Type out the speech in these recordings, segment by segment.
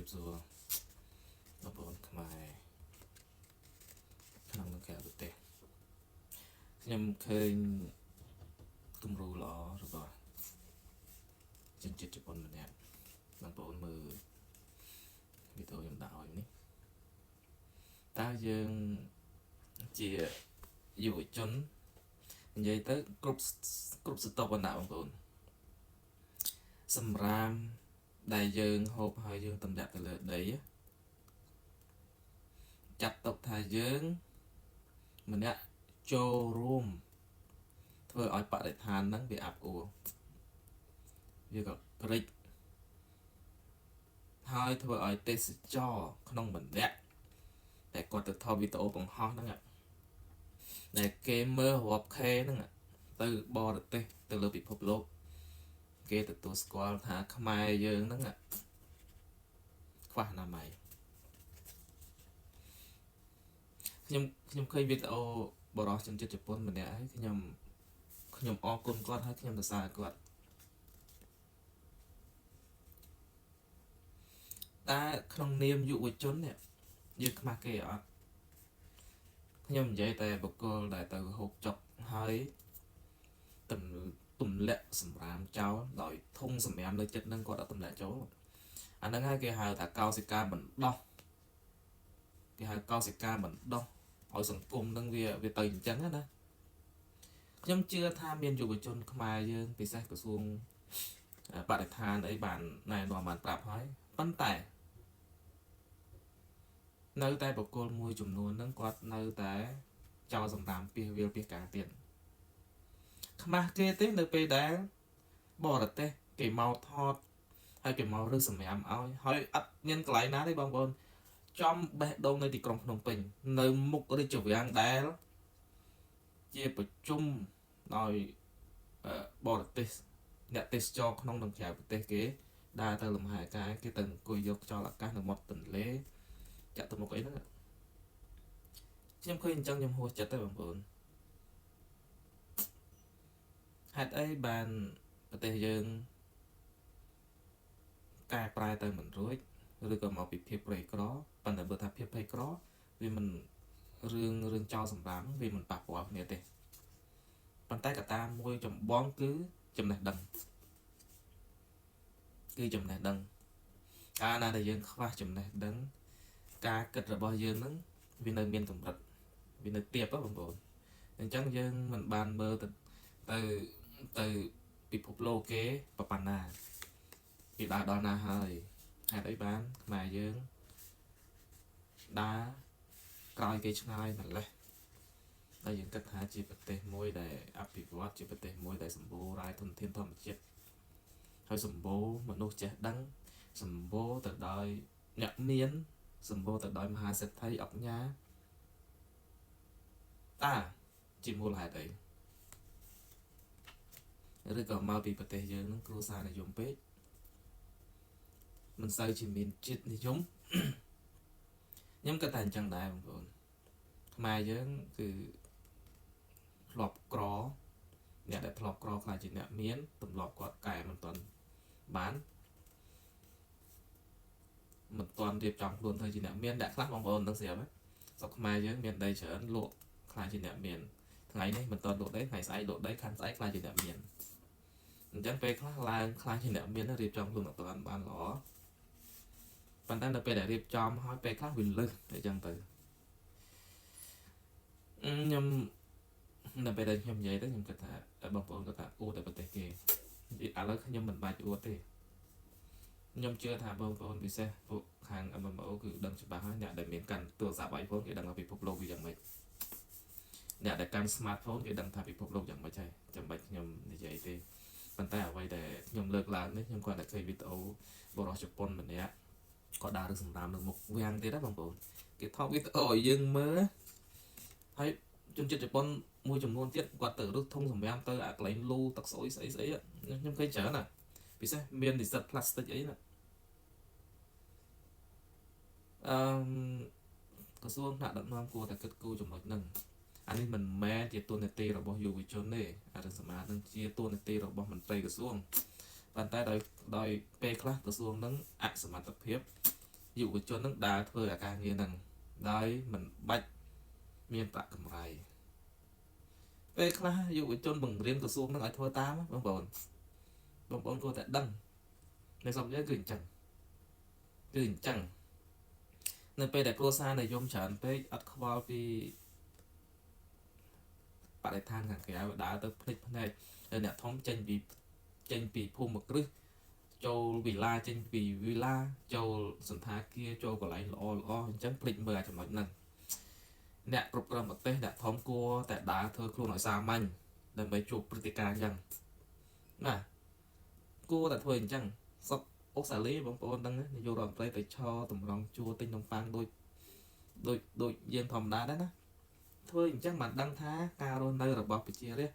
บสัวมาบนขมายขนมน้ำแกงเตะยังเคยกุมรูหรอหรือเปล่าจินจิตจะปนแบบเนี้ยบางปนมือวิดีโอยังดาวอย่างนี้ta dương chỉ dụ chốn vậy tới group stop bên nào còn sầm ram đại dương hộp hai dương tầm đạt từ đấy chặt tộc thái dương mình đã showroom thôi ở bạn để than nắng bị áp uổng như gặp click hai thôi ở test cho không mình đẹpแต่กดจะทอวิดีโอของห้องนั่นแหละในเกมเมอร์หัวเคนั่นแหละตือบอลเตะตือเลือปิดพบโลกเกตตัวสควอลหาขมายเยอะนั่นแหละคว้าหน้าใหม่ខ្ញុំเคยวิดีโอบอลจนจะปนแบบนี้ខ្ញុំអរគុណគាត់ហើយខ្ញុំសរសើរគាត់តែក្នុងនាមយុវជនเนี่ยยืดมาเกะខ្ញុំនិយាយតែបកគលដែលទៅហូបចុកហើយទំលាក់សម្រាមចោលដោយធុងសម្រាមនៅចិត្តនឹងគាត់អត់ទំលាក់ចូលអាហ្នឹងហើយគេហៅថាកោសិកាបណ្ដោះគេហៅកោសិកាបណ្ដោះឲ្យសង្គមនឹងវាទៅអញ្ចឹងណាខ្ញុំជឿថាមានយុវជនខ្មែរយើងពិសេសក្រសួងបរិស្ថានអីបានណែនាំបានប្រាប់ហើយប៉ុន្តែនៅតែបកគលមួយចំនួនហ្នឹងគាត់នៅតែចោលសម្រាមពីវាលពីការទៀតខ្មាស់គេទេនៅពេលដែលបរទេសគេមកថតហើយគេមករឹសសម្រាមឲ្យហើយអត់មានកន្លែងណាទេបងប្អូនចំបេះដូងនៅទីក្រុងភ្នំពេញនៅមុខរាជវាំងដែលជាប្រជុំដោយបរទេសអ្នកទេសចរក្នុងនិងក្រៅប្រទេសគេដើរទៅលំហែកាយគេទៅអង្គុយយកខ្យល់អាកាសនៅមាត់ទន្លេចាក់ទៅមុខអីហ្នឹងខ្ញុំឃើញអញ្ចឹងខ្ញុំហួសចិត្តទៅបងប្អូនហេតុអីបានប្រទេសយើងកែប្រែទៅមិនរួចឬក៏មកពីភាពក្រីក្រប៉ុន្តែបើថាភាពក្រីក្រវាមិនរឿងចោលសម្រាមវាមិនប៉ះពាល់គ្នាទេប៉ុន្តែកត្តាមួយចម្បងគឺចំណេះដឹងកាលណាដែលយើងខ្វះចំណេះដឹងការគិតរបស់យើងហ្នឹងវានៅមានកម្រិតវានៅទាបបងប្អូនអញ្ចឹងយើងមិនបានមើលទៅពិភពលោកគេប៉ុណ្ណាគេដើរដល់ណាហើយហេតុអីបានខ្មែរយើងដើរក្រោយគេឆ្ងាយម្លេះតែយើងគិតថាជាប្រទេសមួយដែលអភិវឌ្ឍជាប្រទេសមួយដែលសម្បូររ៉ែធនធានធម្មជាតិហើយសម្បូរមនុស្សចេះដឹងសម្បូរទៅដោយអ្នកមានសម្បូរទៅដោយមហាសេដ្ឋីអុកញ៉ាតាជាមូលហេតុអីឬក៏មកពីប្រទេសយើងនឹងគ្រួសារនិយមពេកមិនសូវជាមានជាតិនិយមខ្ញុំគិតតែអញ្ចឹងដែរបងប្អូនខ្មែរយើងគឺធ្លាប់ក្រអ្នកដែលធ្លាប់ក្រខ្លាចជាអ្នកមានទម្លាប់គាត់កែមិនទាន់បានមិនទាន់រៀបចំខ្លួនធ្វើជាអ្នកមានអ្នកខ្លះបងប្អូននឹងស្រាប់ស្រុកខ្មែរយើងមានដីច្រើនលក់ខ្លាចជាអ្នកមានថ្ងៃនេះមិនទាន់លក់ដីថ្ងៃស្អែកលក់ដីខាងស្អែកខ្លាចជាអ្នកមានអញ្ចឹងពេលខ្លះឡើងខ្លាចជាអ្នកមានរៀបចំខ្លួនអត់ទាន់បានល្អប៉ុន្តែនៅពេលដែលរៀបចំហើយពេលខ្លះវាលឹះអញ្ចឹងទៅខ្ញុំនៅពេលដែលខ្ញុំនិយាយទៅខ្ញុំគិតថាបងប្អូនគាត់ថាអួតតែប្រទេសគេឥឡូវខ្ញុំមិនបាច់អួតទេខ្ញុំជឿថាបងប្អូនពិសេសពួកខាង MMO គឺដឹងច្បាស់ហើយអ្នកដែលមានកាន់ទូរស័ព្ទ iPhone គេដឹងថាពិភពលោកវាយ៉ាងម៉េចអ្នកដែលកាន់ smartphone គេដឹងថាពិភពលោកយ៉ាងម៉េចហើយចាំបាច់ខ្ញុំនិយាយទេប៉ុន្តែអ្វីដែលខ្ញុំលើកឡើងនេះខ្ញុំគាត់តែឃើញវីដេអូបរិសុទ្ធជប៉ុនម្នាក់គាត់ដើររឹសសម្រាមនៅមុខវាំងទៀតណាបងប្អូនគេថតវីដេអូឲ្យយើងមើលហើយជនជាតិជប៉ុនមួយចំនួនទៀតគាត់ទៅរឹសធុងសម្រាមទៅអាកន្លែងលូទឹកស្អុយស្អីខ្ញុំឃើញច្រើនណាពិសេសមាននិស្សិត plastic អីណាក្រសួងថ្នាក់ដឹកនាំគួរតែគិតគូរចំណុចហ្នឹងអានេះមិនមែនជាតួនាទីរបស់យុវជនទេអារឿងសមាជនឹងជាតួនាទីរបស់មន្ត្រីក្រសួងប៉ុន្តែដោយពេលខ្លះក្រសួងហ្នឹងអសមត្ថភាព dụ với cho nước đá thôi là càng như nằng đấy mình bạch miên tạ cầm rai về khá dụ với cho bằng riêng của xuống nó lại thua tám bông bồn cô tại đăngในสมัยกลิ่นจังกลิ่นจังในไปแต่โครซาในยมฉันไปอัดควาปีปะในทางhàng kéo đã tới phích nàyเนี่ยท้องเจนปีภูมิกรึchâu vì la trên vì villa châu sân thá kia châu còn lại lo chẳng phích mờ trong mọi lần nè rụp ra một tên đãท้องcuaแต่đã thôiครูnói sao manh để mấy chụp pritika rằng nè cuaแต่thôi chẳng sắp ốc xà lý bóng bóng đăng á vô đoàn play phải cho tụm lòng chua tinh nông pang đôi dân thòm đá đó đó thôi chắc mà đăng thá cao rồi nơi là bọc bị chia đấy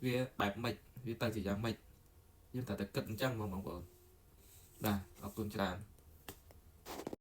vì bẹp mạch vì ta chỉ giảm mạch nhưng ta cận chăng mà bóng bóng nè học tuần tràn